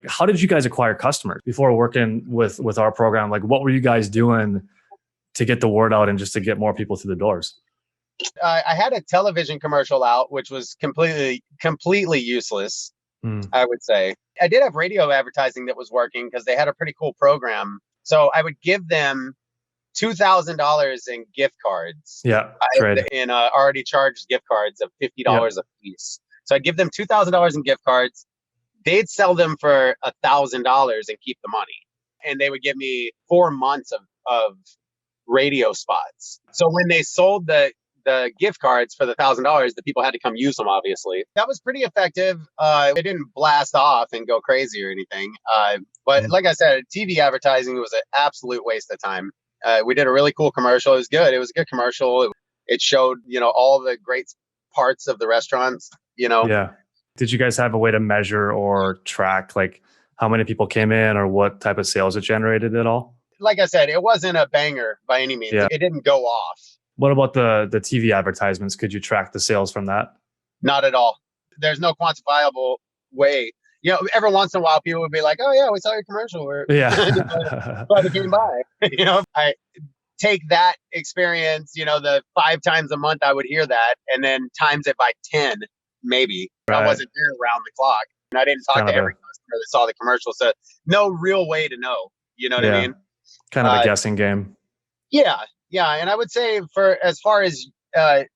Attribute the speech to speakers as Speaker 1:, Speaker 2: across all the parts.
Speaker 1: How did you guys acquire customers before working with our program? Like, what were you guys doing to get the word out and just to get more people through the doors?
Speaker 2: I had a television commercial out, which was completely useless, I would say. I did have radio advertising that was working because they had a pretty cool program. So I would give them $2,000 in gift cards.
Speaker 1: Yeah, trade.
Speaker 2: In already charged gift cards of $50 a piece. So I'd give them $2,000 in gift cards. They'd sell them for $1,000 and keep the money. And they would give me 4 months of radio spots. So when they sold the gift cards for the $1,000, the people had to come use them, obviously. That was pretty effective. It didn't blast off and go crazy or anything. But like I said, TV advertising was an absolute waste of time. We did a really cool commercial. It was good. It was a good commercial. It showed, all the great parts of the restaurants,
Speaker 1: Yeah. Did you guys have a way to measure or track like how many people came in or what type of sales it generated at all?
Speaker 2: Like I said, it wasn't a banger by any means. Yeah. It didn't go off.
Speaker 1: What about the TV advertisements? Could you track the sales from that?
Speaker 2: Not at all. There's no quantifiable way. Every once in a while, people would be like, "Oh yeah, we saw your commercial." Glad it came by. I take that experience. The 5 times a month I would hear that, and then times it by 10, maybe. Right. I wasn't there around the clock, and I didn't talk to every customer that saw the commercial. So no real way to know. You know what I mean?
Speaker 1: Kind of a guessing game.
Speaker 2: Yeah. And I would say for as far as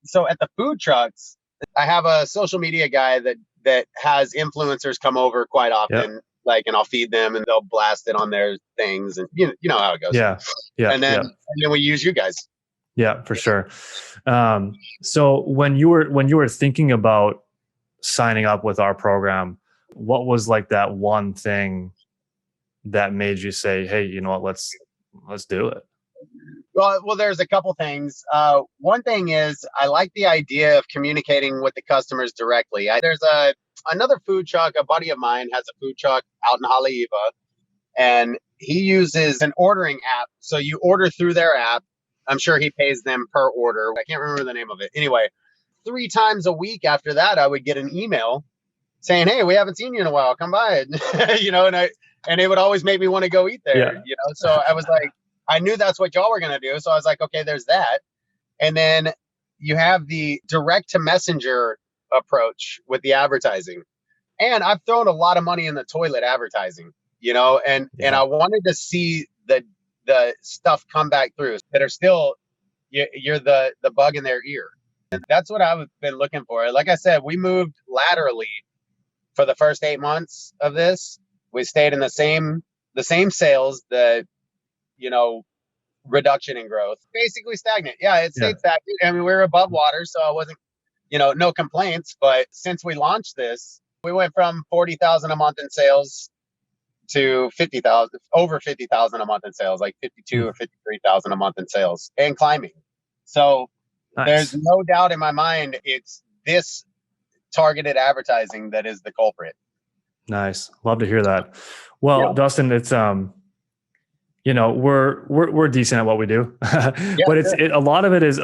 Speaker 2: so at the food trucks, I have a social media guy that has influencers come over quite often, and I'll feed them and they'll blast it on their things, and you know how it goes.
Speaker 1: Yeah.
Speaker 2: And then we use you guys.
Speaker 1: Yeah, for sure. So when you were thinking about signing up with our program, what was like that one thing that made you say, "Hey, you know what? Let's do it"?
Speaker 2: Well, there's a couple things. One thing is I like the idea of communicating with the customers directly. There's another food truck. A buddy of mine has a food truck out in Haleiwa, and he uses an ordering app. So you order through their app. I'm sure he pays them per order. I can't remember the name of it. Anyway, 3 times a week after that, I would get an email saying, "Hey, we haven't seen you in a while. Come by." And it would always make me want to go eat there. So I was like, I knew that's what y'all were going to do. So I was like, okay, there's that. And then you have the direct to messenger approach with the advertising. And I've thrown a lot of money in the toilet advertising, and I wanted to see the stuff come back through that are still, you're the bug in their ear. And that's what I've been looking for. Like I said, we moved laterally for the first 8 months of this. We stayed in the same sales, reduction in growth, basically stagnant. Yeah, it stayed stagnant. I mean, we were above water, so I wasn't, no complaints. But since we launched this, we went from 40,000 a month in sales to 50,000, over 50,000 a month in sales, like 52 or 53,000 a month in sales, and climbing. So There's no doubt in my mind it's this targeted advertising that is the culprit.
Speaker 1: Nice. Love to hear that. Well, Dustin, it's we're decent at what we do, but a lot of it is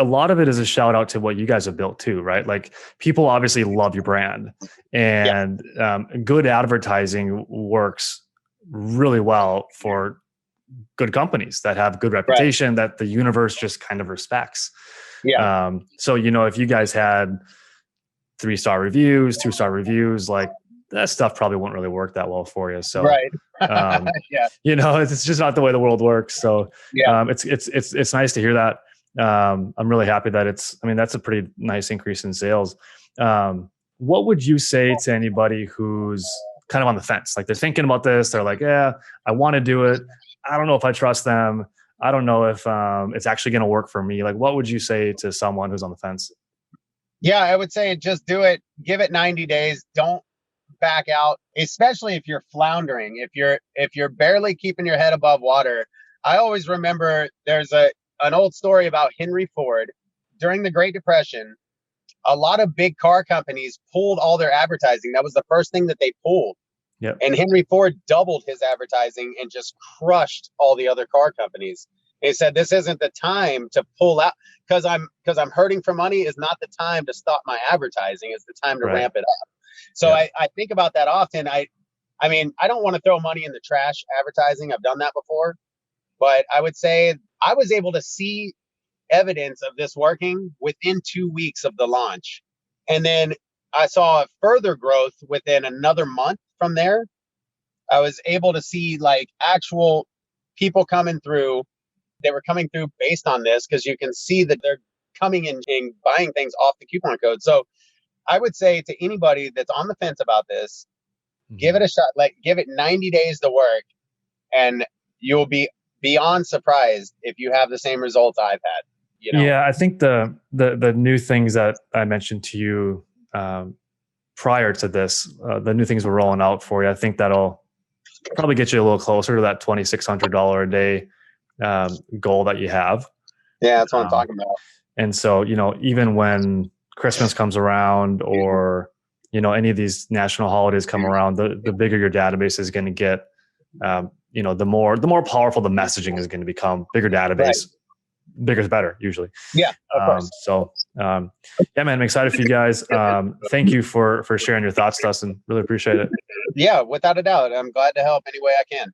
Speaker 1: a shout out to what you guys have built too, right? Like people obviously love your brand, and good advertising works really well for good companies that have good reputation that the universe just kind of respects. Yeah. So if you guys had 3-star reviews, 2-star reviews, like that stuff probably won't really work that well for you. So, it's just not the way the world works. So, it's nice to hear that. I'm really happy that that's a pretty nice increase in sales. What would you say to anybody who's kind of on the fence? Like they're thinking about this. They're like, yeah, I want to do it. I don't know if I trust them. I don't know if it's actually going to work for me. Like, what would you say to someone who's on the fence?
Speaker 2: Yeah, I would say just do it. Give it 90 days. Don't back out, especially if you're floundering. If you're barely keeping your head above water. I always remember there's an old story about Henry Ford. During the Great Depression, a lot of big car companies pulled all their advertising. That was the first thing that they pulled. Yep. And Henry Ford doubled his advertising and just crushed all the other car companies. He said, this isn't the time to pull out because I'm hurting for money is not the time to stop my advertising. It's the time to ramp it up. So I think about that often. I mean, I don't want to throw money in the trash advertising. I've done that before, but I would say I was able to see evidence of this working within 2 weeks of the launch. And then I saw a further growth within another month from there. I was able to see like actual people coming through. They were coming through based on this because you can see that they're coming in and buying things off the coupon code. So I would say to anybody that's on the fence about this, give it a shot. Like, give it 90 days to work, and you'll be beyond surprised if you have the same results I've had. You know?
Speaker 1: Yeah, I think the new things that I mentioned to you prior to this, the new things we're rolling out for you, I think that'll probably get you a little closer to that $2,600 a day goal that you have.
Speaker 2: Yeah, that's what I'm talking about.
Speaker 1: And so, you know, even when Christmas comes around, or you know, any of these national holidays come around, the bigger your database is going to get. You know, the more powerful the messaging is going to become. Bigger database, right. Bigger is better usually.
Speaker 2: Yeah, of course.
Speaker 1: Yeah, man, I'm excited for you guys. Thank you for sharing your thoughts, Dustin. Really appreciate it.
Speaker 2: Yeah, without a doubt. I'm glad to help any way I can.